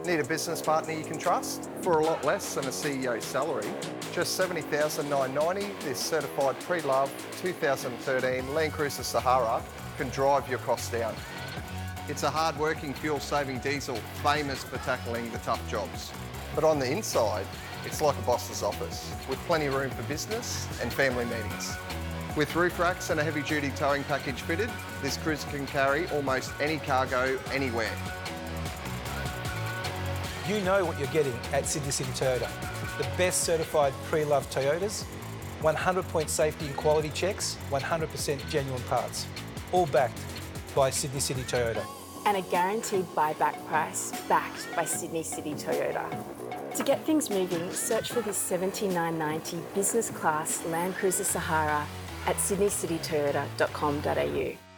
Need a business partner you can trust? For a lot less than a CEO's salary, just $70,990, this certified pre-loved 2013 Land Cruiser Sahara can drive your costs down. It's a hard-working, fuel-saving diesel, famous for tackling the tough jobs. But on the inside, it's like a boss's office, with plenty of room for business and family meetings. With roof racks and a heavy-duty towing package fitted, this cruiser can carry almost any cargo anywhere. You know what you're getting at Sydney City Toyota. The best certified pre-loved Toyotas, 100-point safety and quality checks, 100% genuine parts, all backed by Sydney City Toyota. And a guaranteed buyback price backed by Sydney City Toyota. To get things moving, search for this $79.90 business class Land Cruiser Sahara at sydneycitytoyota.com.au.